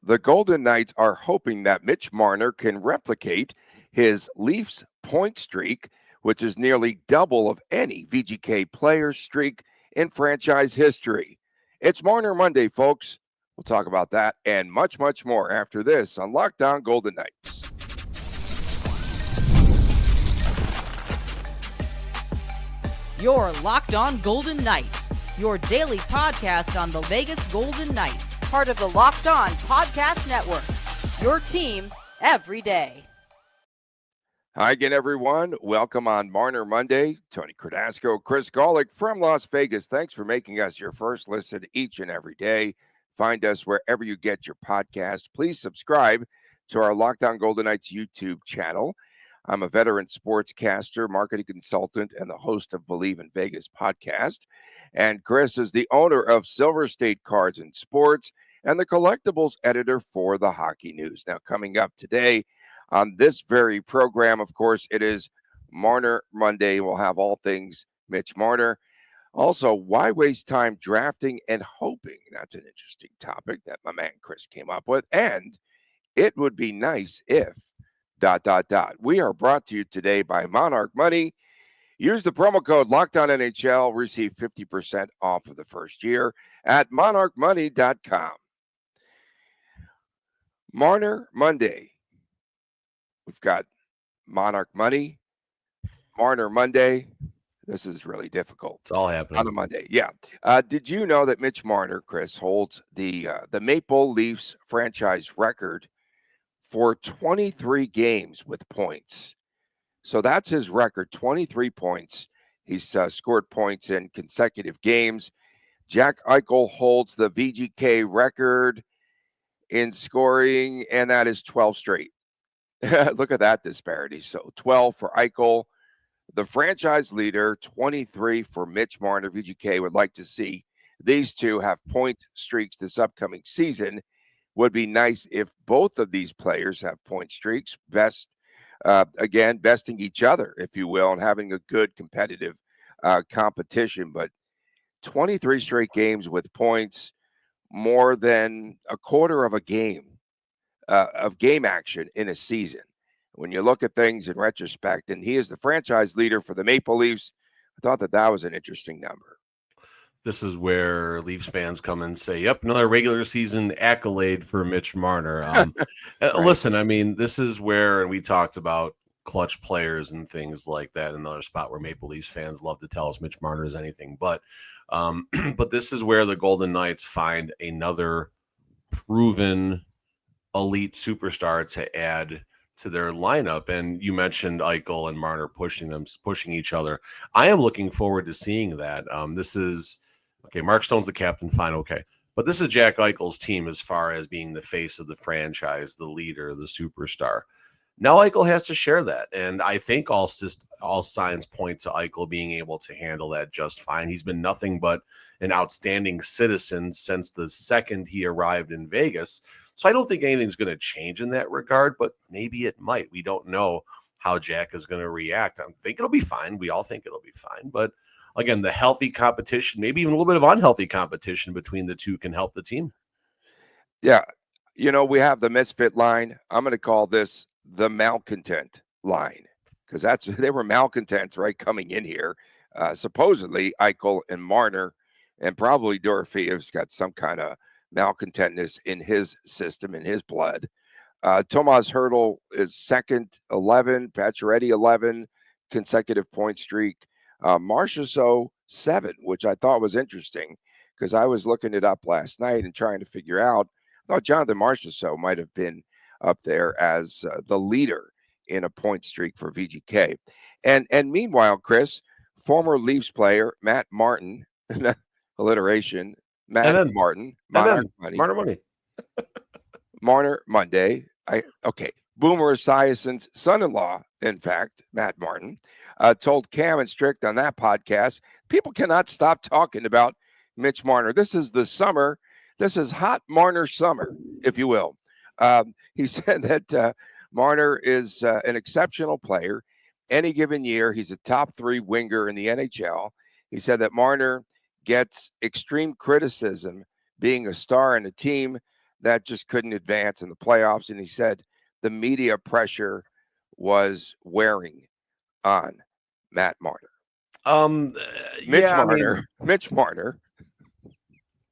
The Golden Knights are hoping that Mitch Marner can replicate his Leafs point streak, which is nearly double of any VGK player's streak in franchise history. It's Marner Monday, folks. We'll talk about that and much, much more after this on Lockdown Golden Knights. You're Locked On Golden Knights, your daily podcast on the Vegas Golden Knights, part of the Locked On Podcast Network, your team every day. Hi again, everyone. Welcome on Marner Monday. Tony Cardasco, Chris Golick from Las Vegas. Thanks for making us your first listen each and every day. Find us wherever you get your podcast. Please subscribe to our Lockdown Golden Knights YouTube channel. I'm a veteran sportscaster, marketing consultant, and the host of Believe in Vegas podcast. And Chris is the owner of Silver State Cards and Sports and the collectibles editor for the Hockey News. Now, coming up today on this very program, of course, it is Marner Monday. We'll have all things Mitch Marner. Also, why waste time drafting and hoping? That's an interesting topic that my man Chris came up with. And it would be nice if... We are brought to you today by Monarch Money. Use the promo code LOCKDOWNNHL. Receive 50% off of the first year at monarchmoney.com. Marner Monday. We've got Monarch Money, Marner Monday. This is really difficult. It's all happening on a Monday. Yeah. Did you know that Mitch Marner, Chris, holds the Maple Leafs franchise record for 23 games with points? So that's his record, 23 points. He's scored points in consecutive games. Jack Eichel holds the VGK record in scoring, and that is 12 straight. Look at that disparity. So 12 for Eichel, the franchise leader, 23 for Mitch Marner. VGK would like to see these two have point streaks this upcoming season. Would be nice if both of these players have point streaks, besting each other, if you will, and having a good competitive competition. But 23 straight games with points, more than a quarter of a game of game action in a season. When you look at things in retrospect, and he is the franchise leader for the Maple Leafs, I thought that was an interesting number. This is where Leafs fans come and say, yep, another regular season accolade for Mitch Marner. Right. Listen, I mean, this is where, and we talked about clutch players and things like that, another spot where Maple Leafs fans love to tell us Mitch Marner is anything but. But this is where the Golden Knights find another proven elite superstar to add to their lineup. And you mentioned Eichel and Marner pushing each other. I am looking forward to seeing that. This is... Okay, Mark Stone's the captain, fine, okay. But this is Jack Eichel's team as far as being the face of the franchise, the leader, the superstar. Now Eichel has to share that, and I think all signs point to Eichel being able to handle that just fine. He's been nothing but an outstanding citizen since the second he arrived in Vegas, so I don't think anything's going to change in that regard, but maybe it might. We don't know how Jack is going to react. I think it'll be fine. We all think it'll be fine, but again, the healthy competition, maybe even a little bit of unhealthy competition between the two can help the team. Yeah. You know, we have the misfit line. I'm going to call this the malcontent line because they were malcontents, right, coming in here. Supposedly, Eichel and Marner, and probably Dorofeev's got some kind of malcontentness in his system, in his blood. Tomas Hertl is second, 11. Pacioretty, 11, consecutive point streak. Marchessault 7, which I thought was interesting because I was looking it up last night and trying to figure out. I thought Jonathan Marchessault might have been up there as the leader in a point streak for VGK. And meanwhile, Chris, former Leafs player Matt Martin, alliteration, Matt Martin, Monarch Money. Marner Money. Marner Monday. Boomer Esiason's son-in-law, in fact, Matt Martin, told Cam and Strict on that podcast, people cannot stop talking about Mitch Marner. This is the summer. This is hot Marner summer, if you will. He said that Marner is an exceptional player. Any given year, he's a top 3 winger in the NHL. He said that Marner gets extreme criticism being a star in a team that just couldn't advance in the playoffs. And he said the media pressure was wearing on Matt Marner. Mitch Yeah, I Marner. mean, Mitch Marner.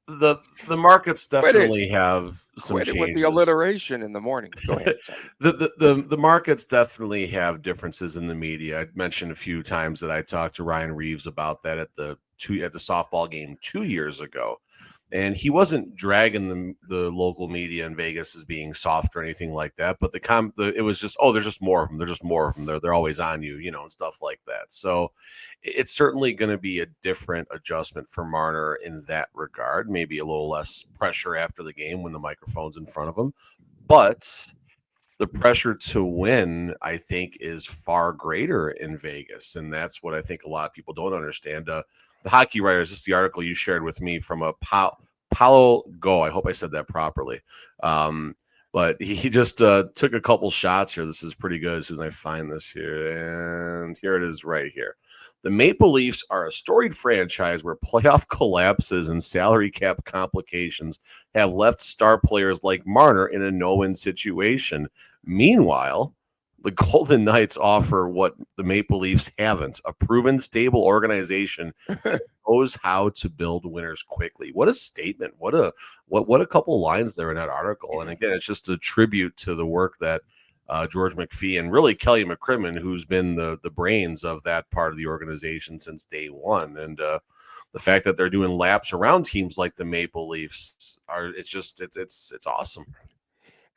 the markets Quit it. definitely have some Quit it with the changes. alliteration in the morning. Go ahead. Sorry. The markets definitely have differences in the media. I mentioned a few times that I talked to Ryan Reeves about that at the softball game 2 years ago, and he wasn't dragging the local media in Vegas as being soft or anything like that. But it was just, oh, there's just more of them. There's just more of them. They're always on you, and stuff like that. So it's certainly going to be a different adjustment for Marner in that regard. Maybe a little less pressure after the game when the microphone's in front of him, but the pressure to win, I think, is far greater in Vegas. And that's what I think a lot of people don't understand. The Hockey Writers, this is the article you shared with me from a Paulo Go. I hope I said that properly. But he just took a couple shots here. This is pretty good as soon as I find this here. And here it is right here. The Maple Leafs are a storied franchise where playoff collapses and salary cap complications have left star players like Marner in a no-win situation. Meanwhile, the Golden Knights offer what the Maple Leafs haven't: a proven, stable organization that knows how to build winners quickly. What a statement! What a couple lines there in that article. And again, it's just a tribute to the work that George McPhee and really Kelly McCrimmon, who's been the brains of that part of the organization since day one. And the fact that they're doing laps around teams like the Maple Leafs it's awesome.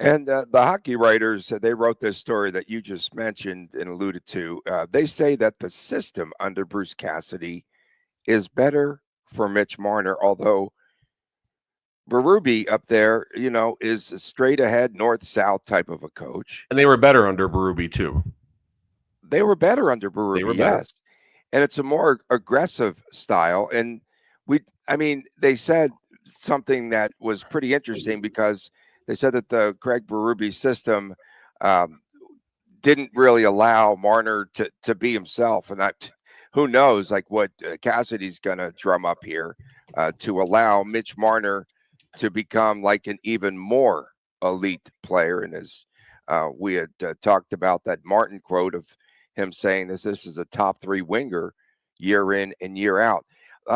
And the Hockey Writers, they wrote this story that you just mentioned and alluded to. They say that the system under Bruce Cassidy is better for Mitch Marner, although Berube up there, is a straight ahead, north-south type of a coach. And they were better under Berube too. They were better under Berube, yes. And it's a more aggressive style. And they said something that was pretty interesting, because they said that the Craig Berube system didn't really allow Marner to be himself. And who knows, like what Cassidy's going to drum up here to allow Mitch Marner to become like an even more elite player. And as we had talked about that Martin quote of him saying this is a top 3 winger year in and year out.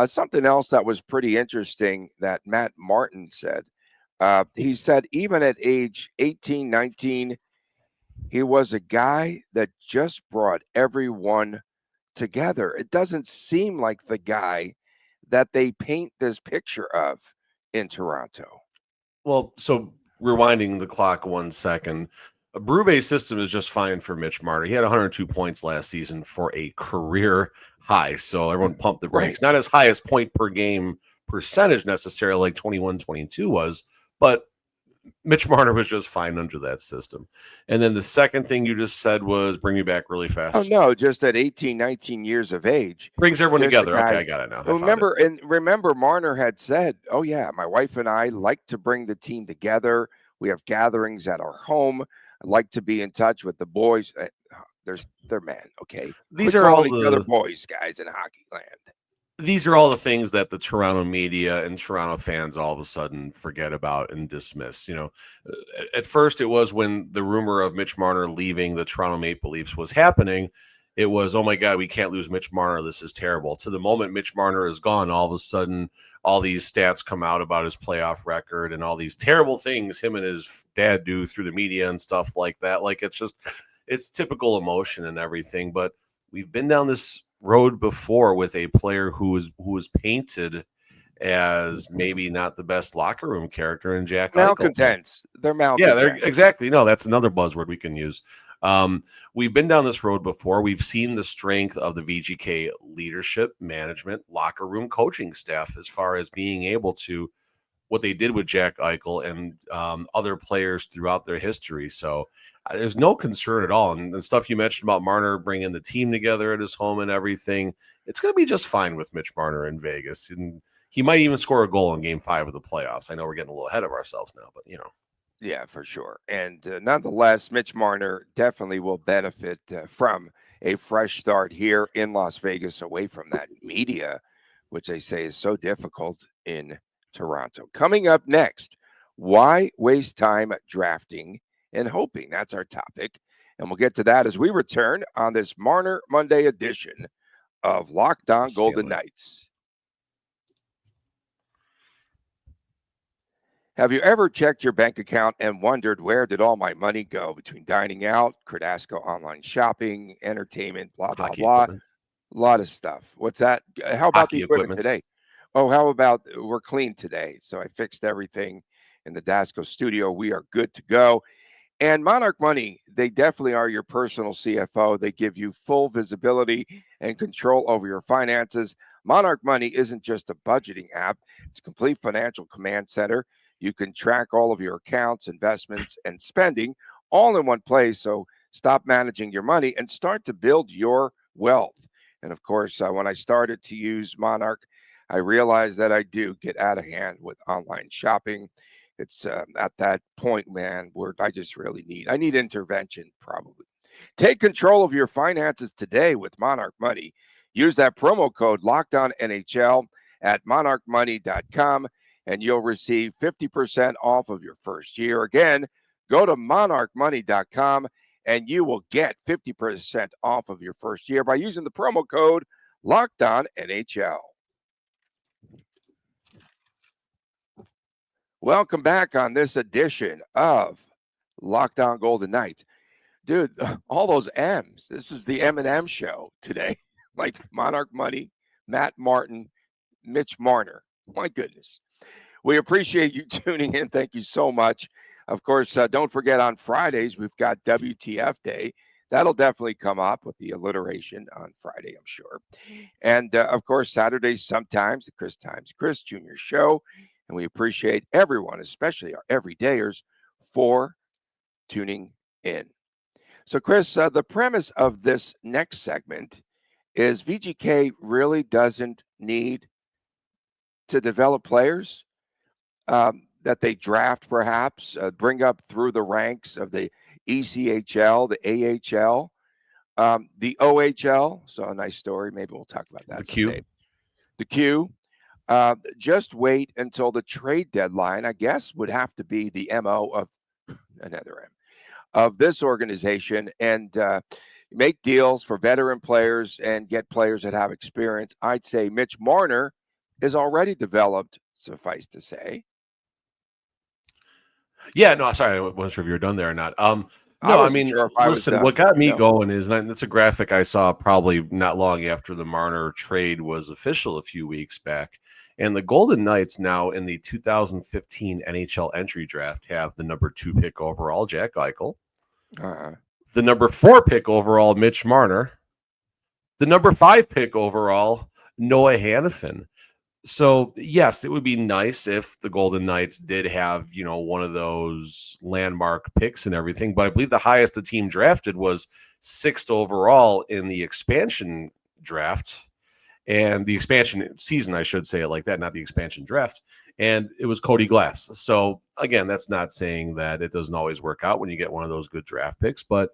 Something else that was pretty interesting that Matt Martin said, he said even at age 18, 19, he was a guy that just brought everyone together. It doesn't seem like the guy that they paint this picture of in Toronto. Well, so rewinding the clock 1 second, a Berube's system is just fine for Mitch Marner. He had 102 points last season for a career high. So everyone pumped the brakes. Not as high as point per game percentage necessarily like 21-22 was, but Mitch Marner was just fine under that system. And then the second thing you just said was, bring me back really fast. Oh, no, just at 18, 19 years of age. Brings everyone together. Okay, I got it now. Remember, Marner had said, oh, yeah, my wife and I like to bring the team together. We have gatherings at our home. I'd like to be in touch with the boys. They're men, okay? These are all the other boys, guys, in hockey land. These are all the things that the Toronto media and Toronto fans all of a sudden forget about and dismiss. At first it was when the rumor of Mitch Marner leaving the Toronto Maple Leafs was happening. It was, oh my God, we can't lose Mitch Marner. This is terrible. To the moment Mitch Marner is gone, all of a sudden, all these stats come out about his playoff record and all these terrible things him and his dad do through the media and stuff like that. Like, it's typical emotion and everything. But we've been down this road before with a player who was painted as maybe not the best locker room character in Jack Eichel. Malcontents. They're malcontents. Yeah, they're exactly. No, that's another buzzword we can use. We've been down this road before. We've seen the strength of the VGK leadership, management, locker room, coaching staff as far as being able to what they did with Jack Eichel and other players throughout their history. So there's no concern at all. And the stuff you mentioned about Marner bringing the team together at his home and everything, it's going to be just fine with Mitch Marner in Vegas. And he might even score a goal in Game 5 of the playoffs. I know we're getting a little ahead of ourselves now, but Yeah, for sure. And nonetheless, Mitch Marner definitely will benefit from a fresh start here in Las Vegas, away from that media, which they say is so difficult in Toronto. Coming up next, Why waste time drafting and hoping? That's our topic. And we'll get to that as we return on this Marner Monday edition of Locked On Golden Knights. Have you ever checked your bank account and wondered where did all my money go between dining out, Credasco online shopping, entertainment, blah, blah, Hockey blah? equipment. A lot of stuff. What's that? How about Hockey the equipment today? Oh, how about we're clean today? So I fixed everything in the Dasco studio. We are good to go. And Monarch Money, they definitely are your personal CFO. They give you full visibility and control over your finances. Monarch Money isn't just a budgeting app, it's a complete financial command center. You can track all of your accounts, investments, and spending all in one place. So stop managing your money and start to build your wealth. And of course, when I started to use Monarch, I realized that I do get out of hand with online shopping. It's at that point, man, where I just really need intervention, probably. Take control of your finances today with Monarch Money. Use that promo code LOCKEDONNHL at monarchmoney.com, and you'll receive 50% off of your first year. Again, go to monarchmoney.com, and you will get 50% off of your first year by using the promo code LOCKEDONNHL. Welcome back on this edition of Locked On Golden Knights. Dude, all those M's. This is the Eminem Show today. Like Monarch Money, Matt Martin, Mitch Marner. My goodness. We appreciate you tuning in. Thank you so much. Of course, don't forget on Fridays, we've got WTF Day. That'll definitely come up with the alliteration on Friday, I'm sure. And, of course, Saturdays sometimes, the Chris Times Chris Jr. Show. And we appreciate everyone, especially our everydayers, for tuning in. So, Chris, the premise of this next segment is VGK really doesn't need to develop players that they draft, perhaps, bring up through the ranks of the ECHL, the AHL, the OHL. So, a nice story. Maybe we'll talk about that someday. The Q. Just wait until the trade deadline, I guess, would have to be the MO of another M of this organization, and make deals for veteran players and get players that have experience. I'd say Mitch Marner is already developed, suffice to say. Yeah, no, sorry, I wasn't sure if you were done there or not. No, I mean, sure listen, what got me going is, and it's a graphic I saw probably not long after the Marner trade was official a few weeks back. And the Golden Knights now in the 2015 NHL entry draft have the number 2 pick overall, Jack Eichel. The number 4 pick overall, Mitch Marner. The number 5 pick overall, Noah Hanifin. So, yes, it would be nice if the Golden Knights did have, one of those landmark picks and everything. But I believe the highest the team drafted was 6th overall in the expansion draft. And the expansion season, I should say it like that, not the expansion draft. And it was Cody Glass. So, again, that's not saying that it doesn't always work out when you get one of those good draft picks. But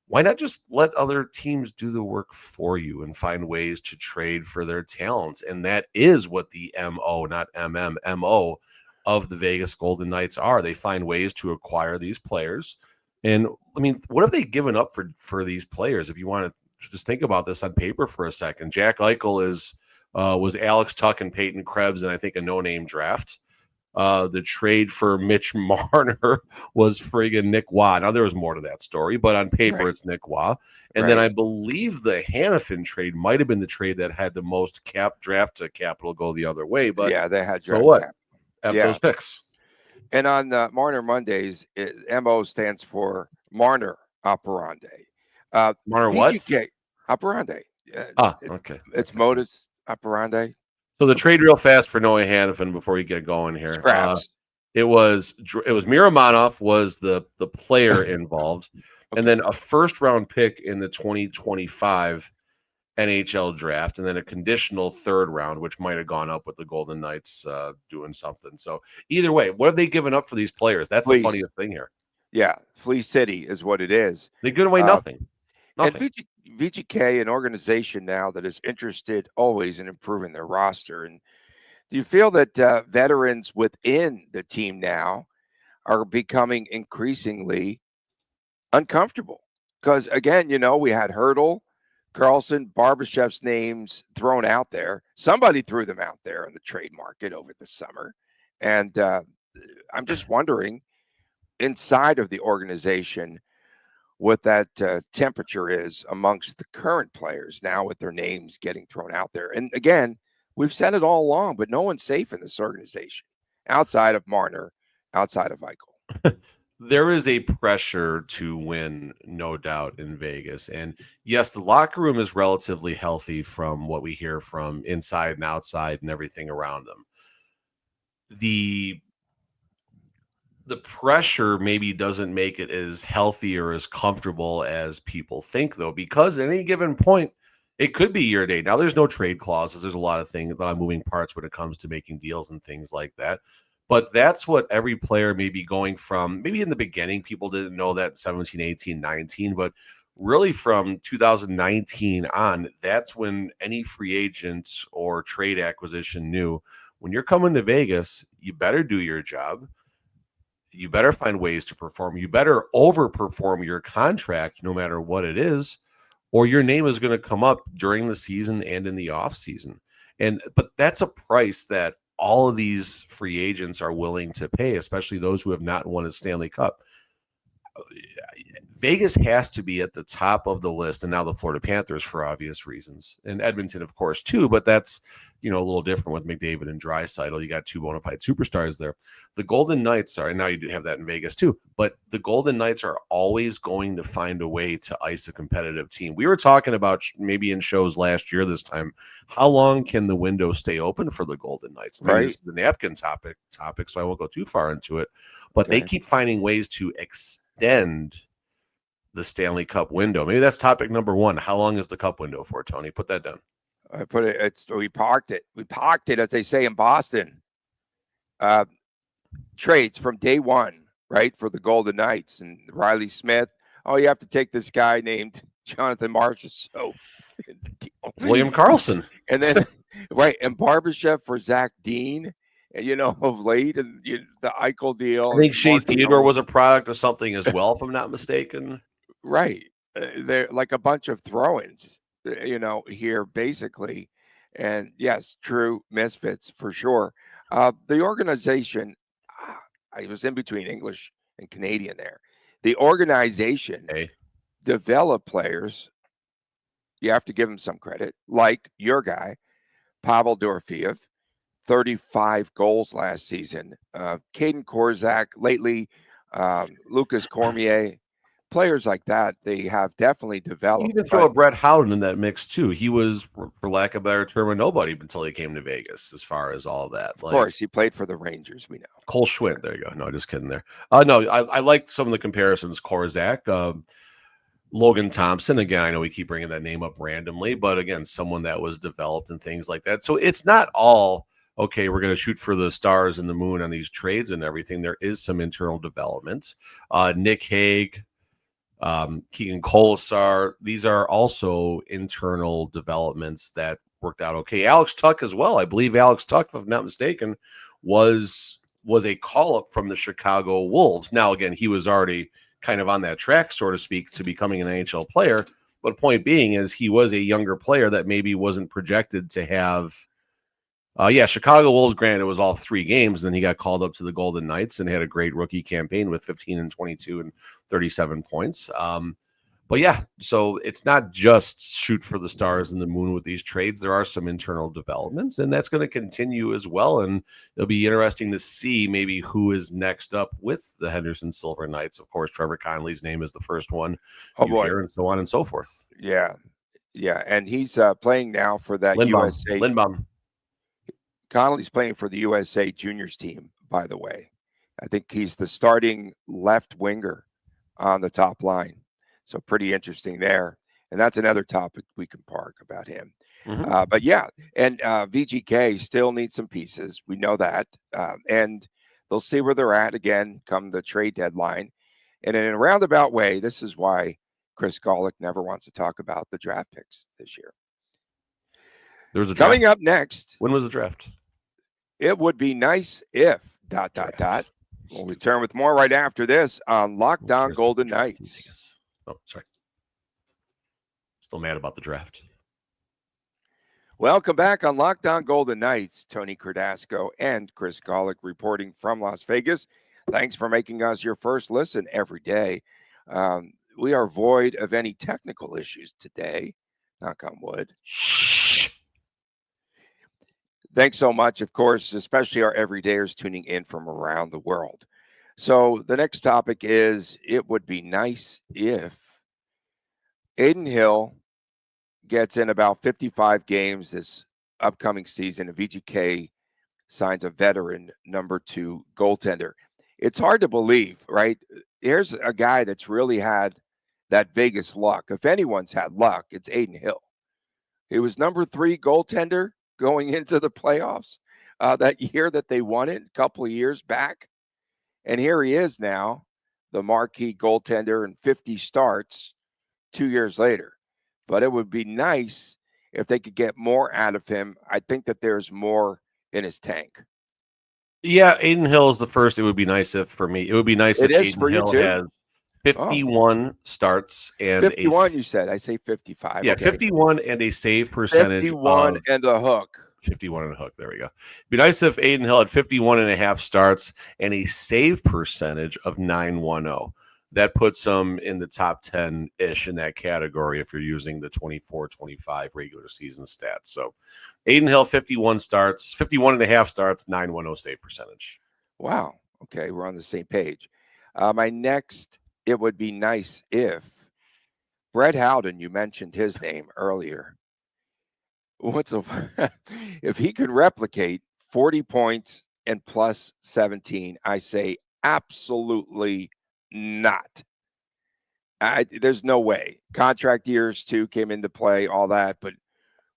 why not just let other teams do the work for you and find ways to trade for their talents? And that is what the MO, not MM, MO of the Vegas Golden Knights are. They find ways to acquire these players. And, I mean, what have they given up for these players? If you want to just think about this on paper for a second. Jack Eichel was Alex Tuck and Peyton Krebs, and I think a no-name draft. The trade for Mitch Marner was friggin' Nick Waugh. Now, there was more to that story, but on paper, It's Nick Waugh. And then I believe the Hanifin trade might have been the trade that had the most draft to capital go the other way. But yeah, they had draft so what? Cap. After those picks. And on Marner Mondays, MO stands for Marner Operandi. Marner VGK, what? Operandi. Okay. It's modus operandi. So the trade real fast for Noah Hanifin before you get going here. Scraps. It was Miramonov was the player involved, and then a first round pick in the 2025 NHL draft, and then a conditional 3rd round, which might have gone up with the Golden Knights doing something. So either way, what have they given up for these players? That's the funniest thing here. Yeah, Flea City is what it is. They give away nothing. And VGK, an organization now that is interested always in improving their roster. And Do you feel that veterans within the team now are becoming increasingly uncomfortable? Because again, we had Hurdle, Carlson, Barbashev's names thrown out there. Somebody threw them out there in the trade market over the summer. And I'm just wondering, inside of the organization, what that temperature is amongst the current players now with their names getting thrown out there. And again, we've said it all along, but no one's safe in this organization outside of Marner, outside of Eichel. There is a pressure to win, no doubt, in Vegas. And yes, the locker room is relatively healthy from what we hear from inside and outside and everything around them. The pressure maybe doesn't make it as healthy or as comfortable as people think, though, because at any given point, it could be your day. Now, there's no trade clauses. There's a lot of things, a lot of moving parts when it comes to making deals and things like that. But that's what every player may be going from. Maybe in the beginning, people didn't know that 17, 18, 19, but really from 2019 on, that's when any free agent or trade acquisition knew when you're coming to Vegas, you better do your job. You better find ways to perform. You better overperform your contract no matter what it is, or your name is going to come up during the season and in the off season. But that's a price that all of these free agents are willing to pay, especially those who have not won a Stanley Cup. Vegas has to be at the top of the list, and now the Florida Panthers for obvious reasons, and Edmonton, of course, too. But that's a little different with McDavid and Draisaitl. You got two bona fide superstars there. The Golden Knights are, and now you do have that in Vegas too. But the Golden Knights are always going to find a way to ice a competitive team. We were talking about maybe in shows last year this time, how long can the window stay open for the Golden Knights? Maybe this is the napkin topic, so I won't go too far into it. But they keep finding ways to extend the Stanley Cup window. Maybe that's topic number one. How long is the cup window for, Tony? Put that down. I put it. We parked it. We parked it, as they say in Boston. Trades from day one, right, for the Golden Knights and Riley Smith. Oh, you have to take this guy named Jonathan Marchessault. William Karlsson. And then, right, and Barbashev for Zach Dean. Of late, and the Eichel deal. I think Shea Theodore was a product of something as well, if I'm not mistaken. Right. They're like a bunch of throw-ins, here basically. And yes, true misfits for sure. The organization, I was in between English and Canadian there. The organization developed players. You have to give them some credit, like your guy, Pavel Dorofeev. 35 goals last season. Caden Korczak lately, Lucas Cormier, players like that, they have definitely developed. You can throw a Brett Howden in that mix too. He was, for lack of a better term, a nobody until he came to Vegas, as far as all that. Of course, he played for the Rangers, we know. Cole Schwinn, there you go. No, just kidding there. No, I like some of the comparisons. Korczak, Logan Thompson, again, I know we keep bringing that name up randomly, but again, someone that was developed and things like that. So it's not all, okay, we're going to shoot for the stars and the moon on these trades and everything. There is some internal development. Nick Hague, Keegan Kolesar, these are also internal developments that worked out okay. Alex Tuck as well. I believe Alex Tuck, if I'm not mistaken, was a call-up from the Chicago Wolves. Now, again, he was already kind of on that track, so to speak, to becoming an NHL player. But point being is he was a younger player that maybe wasn't projected to have Chicago Wolves, granted, it was all 3 games. Then he got called up to the Golden Knights and had a great rookie campaign with 15 and 22 and 37 points. But yeah, so it's not just shoot for the stars and the moon with these trades. There are some internal developments, and that's going to continue as well. And it'll be interesting to see maybe who is next up with the Henderson Silver Knights. Of course, Trevor Connelly's name is the first one hear, and so on and so forth. Yeah. And he's playing now for that USA. Lindbaum. Connelly's playing for the USA juniors team, by the way. I think he's the starting left winger on the top line. So pretty interesting there. And that's another topic we can park about him. Mm-hmm. But yeah, and VGK still needs some pieces. We know that. And they'll see where they're at again come the trade deadline. And in a roundabout way, this is why Chris Golick never wants to talk about the draft picks this year. There was a draft. Coming up next. When was the draft? It would be nice if ... We'll return with more right after this on Lockdown Golden Knights. Oh, sorry. Still mad about the draft. Welcome back on Lockdown Golden Knights. Tony Cardasco and Chris Golick reporting from Las Vegas. Thanks for making us your first listen every day. We are void of any technical issues today. Knock on wood. Shh. Thanks so much, of course, especially our everydayers tuning in from around the world. So the next topic is, it would be nice if Adin Hill gets in about 55 games this upcoming season, and VGK signs a veteran number 2 goaltender. It's hard to believe, right? Here's a guy that's really had that Vegas luck. If anyone's had luck, it's Adin Hill. He was number 3 goaltender going into the playoffs that year that they won it, a couple of years back. And here he is now, the marquee goaltender and 50 starts 2 years later. But it would be nice if they could get more out of him. I think that there's more in his tank. Yeah, Adin Hill is the first. It would be nice if, for me, it would be nice if Adin Hill has 51 starts and 51, you said. I say 55. Yeah, okay. 51 and a save percentage. 51 and a hook. 51 and a hook. There we go. It'd be nice if Adin Hill had 51 and a half starts and a save percentage of 910. That puts him in the top 10-ish in that category if you're using the 24-25 regular season stats. So Adin Hill, 51 starts, 51 and a half starts, 910 save percentage. Wow. Okay, we're on the same page. My next, it would be nice if Brett Howden, you mentioned his name earlier. If he could replicate 40 points and plus 17, I say absolutely not. There's no way. Contract years too came into play, all that, but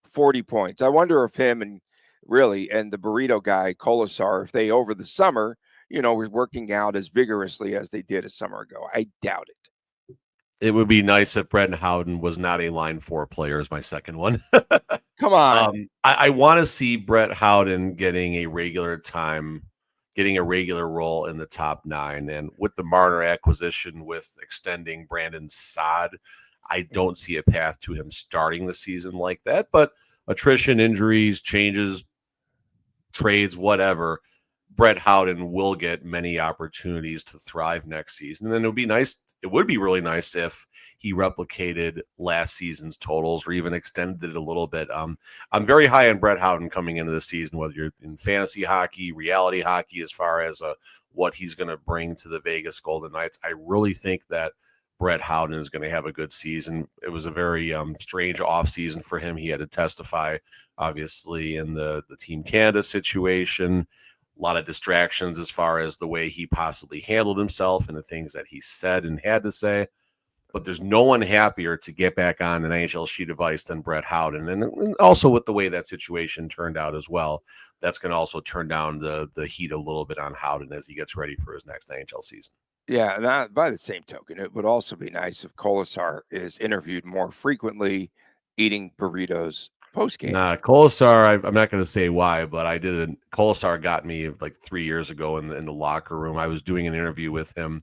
40 points. I wonder if him and the burrito guy, Colasar, if they over the summer, were working out as vigorously as they did a summer ago. I doubt it. It would be nice if Brett Howden was not a line 4 player, is my second one. Come on. I want to see Brett Howden getting a regular role in the top 9. And with the Marner acquisition, with extending Brandon Saad, I don't see a path to him starting the season like that. But attrition, injuries, changes, trades, whatever, Brett Howden will get many opportunities to thrive next season. And then it would be really nice if he replicated last season's totals or even extended it a little bit. I'm very high on Brett Howden coming into the season, whether you're in fantasy hockey, reality hockey, as far as what he's going to bring to the Vegas Golden Knights. I really think that Brett Howden is going to have a good season. It was a very strange offseason for him. He had to testify, obviously, in the Team Canada situation. A lot of distractions as far as the way he possibly handled himself and the things that he said and had to say. But there's no one happier to get back on an NHL sheet of ice than Brett Howden. And also with the way that situation turned out as well, that's going to also turn down the heat a little bit on Howden as he gets ready for his next NHL season. Yeah, and by the same token, it would also be nice if Colasar is interviewed more frequently eating burritos post-game. Colasar, I'm not going to say why, but Colasar got me like 3 years ago in the locker room. I was doing an interview with him,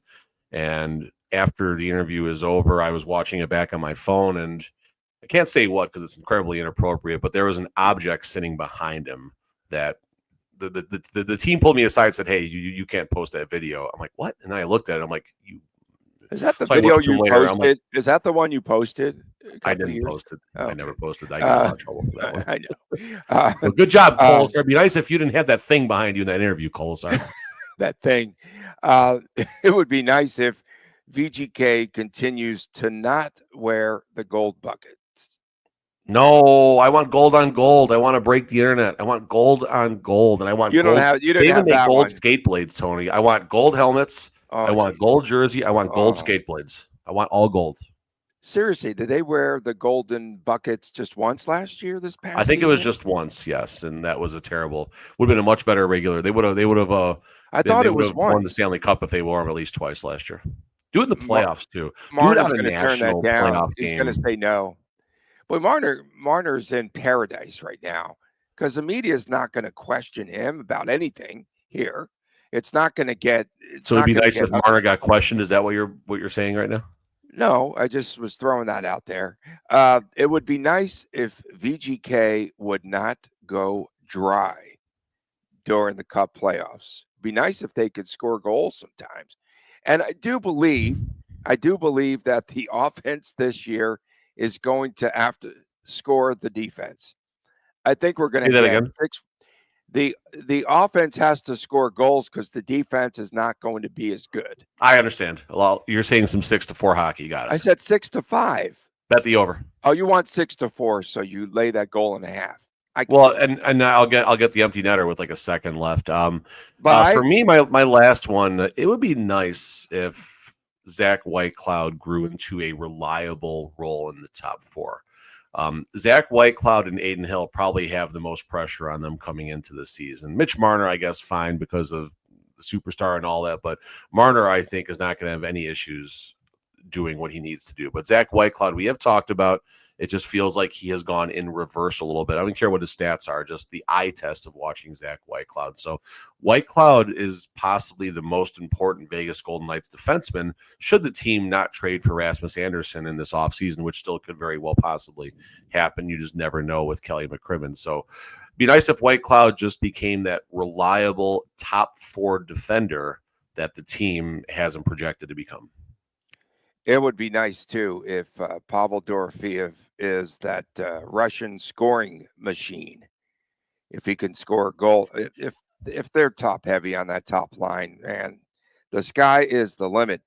and after the interview is over, I was watching it back on my phone, and I can't say what because it's incredibly inappropriate, but there was an object sitting behind him that the team pulled me aside and said, "Hey, you can't post that video." I'm like, "What?" And then I looked at it. I'm like, Is that the video you posted? Like, is that the one you posted? I didn't post it. Okay. I never posted. I got in a lot of trouble for that one. I know. Well, good job, Colasar. It'd be nice if you didn't have that thing behind you in that interview, Colasar. That thing. It would be nice if VGK continues to not wear the gold buckets. No, I want gold on gold. I want to break the internet. I want gold on gold, and I want you don't have that gold one. Skate blades, Tony. I want gold helmets. I want gold jersey. I want gold skate blades. I want all gold. Seriously, did they wear the golden buckets just once last year? This past I think season? It was just once, yes, and that was a terrible. Would have been a much better regular. They would have. I thought it was won the Stanley Cup if they wore them at least twice last year. Do it in the playoffs too. Marner's going to turn that down. He's going to say no. But Marner's in paradise right now. because the media is not going to question him about anything here. It's not going to get. So it'd be nice if Marner got questioned. Is that what you're saying right now? No, I just was throwing that out there. It would be nice if VGK would not go dry during the Cup playoffs. Be nice if they could score goals sometimes. And I do believe that the offense this year is going to have to score the defense. I think we're going to get again? The offense has to score goals because the defense is not going to be as good. I understand. Well, you're saying some 6-4 hockey. Got it. I said 6-5. Bet the over. Oh, you want 6-4, so you lay that goal and a half. And I'll get the empty netter with like a second left. For me, my last one, it would be nice if Zach Whitecloud grew into a reliable role in the top four. Zach Whitecloud and Adin Hill probably have the most pressure on them coming into the season. Mitch Marner, I guess, fine because of the superstar and all that, but Marner, I think, is not going to have any issues doing what he needs to do. But Zach Whitecloud, we have talked about, it just feels like he has gone in reverse a little bit. I don't care what his stats are, just the eye test of watching Zach Whitecloud. So Whitecloud is possibly the most important Vegas Golden Knights defenseman should the team not trade for Rasmus Anderson in this offseason, which still could very well possibly happen. You just never know with Kelly McCrimmon. So it'd be nice if Whitecloud just became that reliable top four defender that the team hasn't projected to become. It would be nice, too, if Pavel Dorofeev is that Russian scoring machine. If he can score a goal, if they're top heavy on that top line, man, the sky is the limit.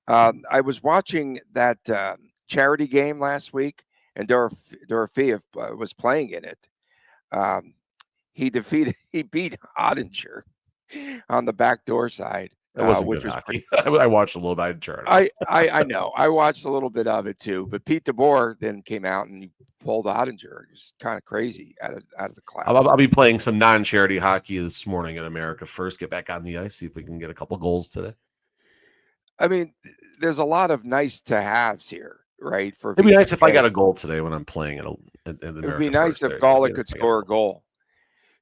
I was watching that charity game last week, and Dorofeev was playing in it. He beat Ottinger on the backdoor side. That wasn't good hockey. I watched a little bit. I know. I watched a little bit of it too. But Pete DeBoer then came out and he pulled Ottinger. It's kind of crazy out of the clouds. I'll be playing some non-charity hockey this morning in America First. Get back on the ice. See if we can get a couple goals today. I mean, there's a lot of nice to haves here, right? It'd be nice if I got a goal today when I'm playing at It would be nice if Golick could score a goal.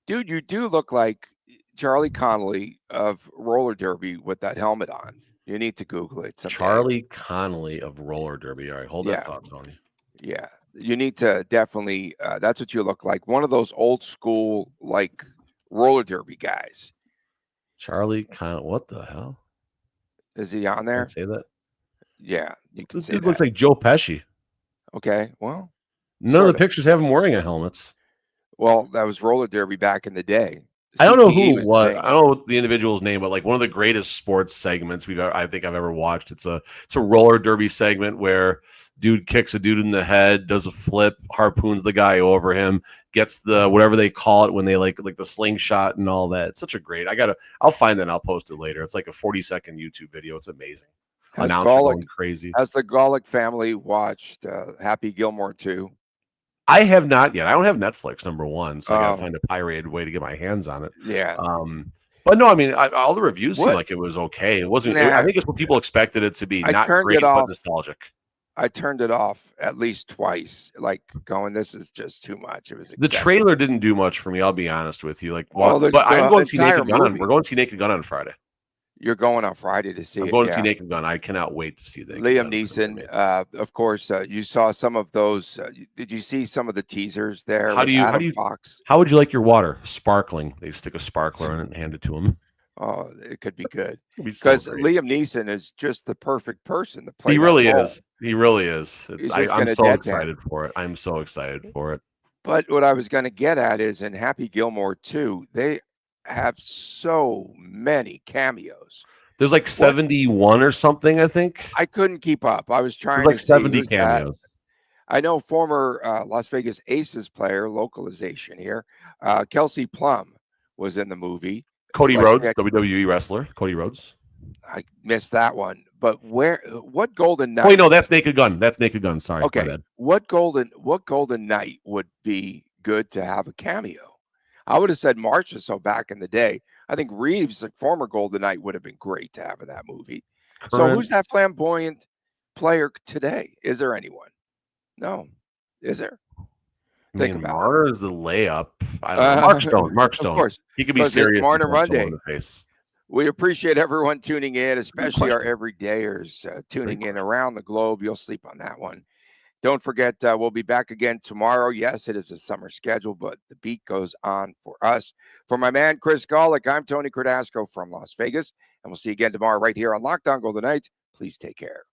Dude, you do look like Charlie Connelly of roller derby with that helmet on. You need to Google it someday. Charlie Connelly of roller derby. All right, hold that thought, Tony. Yeah, you need to definitely. That's what you look like. One of those old school like roller derby guys. Charlie Connelly. What the hell? Is he on there? Say that. Yeah, you can. This dude looks like Joe Pesci. Okay, well, none of the pictures have him wearing a helmet. Well, that was roller derby back in the day. I don't know who it was. I don't know the individual's name, but like one of the greatest sports segments I think I've ever watched. It's a roller derby segment where dude kicks a dude in the head, does a flip, harpoons the guy over him, gets the whatever they call it when they like the slingshot and all that. It's such a great. I'll find that and I'll post it later. It's like a 40-second YouTube video. It's amazing. Announcer going crazy. Has the Golick family watched Happy Gilmore 2? I have not yet. I don't have Netflix, number one, so I gotta find a pirated way to get my hands on it. Yeah. But no, I mean, all the reviews seem like it was okay. It wasn't. I think it's what people expected it to be. Not great, but nostalgic. I turned it off at least twice, like going, "This is just too much." It was excessive. The trailer didn't do much for me. I'll be honest with you. But I'm going to see Naked Gun. We're going to see Naked Gun on Friday. You're going on Friday to see it. I'm going to see Naked Gun. I cannot wait to see that. Liam Neeson, of course. You saw some of those. Did you see some of the teasers there? How would you like your water? Sparkling. They stick a sparkler in it and hand it to him. Oh, it could be good because Liam Neeson is just the perfect person to play. He really is. He really is. I'm so excited for it. I'm so excited for it. But what I was going to get at is in Happy Gilmore 2, they have so many cameos. There's like 71 or something, I think. I couldn't keep up. I was trying to 70 cameos. I know former Las Vegas Aces player, localization here, Kelsey Plum was in the movie. Cody Rhodes, WWE wrestler, Cody Rhodes. I missed that one. But what Golden Knight? Wait, no, that's Naked Gun. That's Naked Gun. Sorry. Okay. What Golden Knight would be good to have a cameo? I would have said Marchessault back in the day. I think Reeves, a former Golden Knight, would have been great to have in that movie. So who's that flamboyant player today? Is there anyone? No. Is there? Think about Marner is the layup. I don't know. Mark Stone. Of course. He could be 'Cause it's serious. Marner and punch someone Monday. in the face. We appreciate everyone tuning in, especially our question. everydayers tuning Great in around the globe. You'll sleep on that one. Don't forget, we'll be back again tomorrow. Yes, it is a summer schedule, but the beat goes on for us. For my man, Chris Golick, I'm Tony Cardasco from Las Vegas, and we'll see you again tomorrow right here on Locked On Golden Knights. Please take care.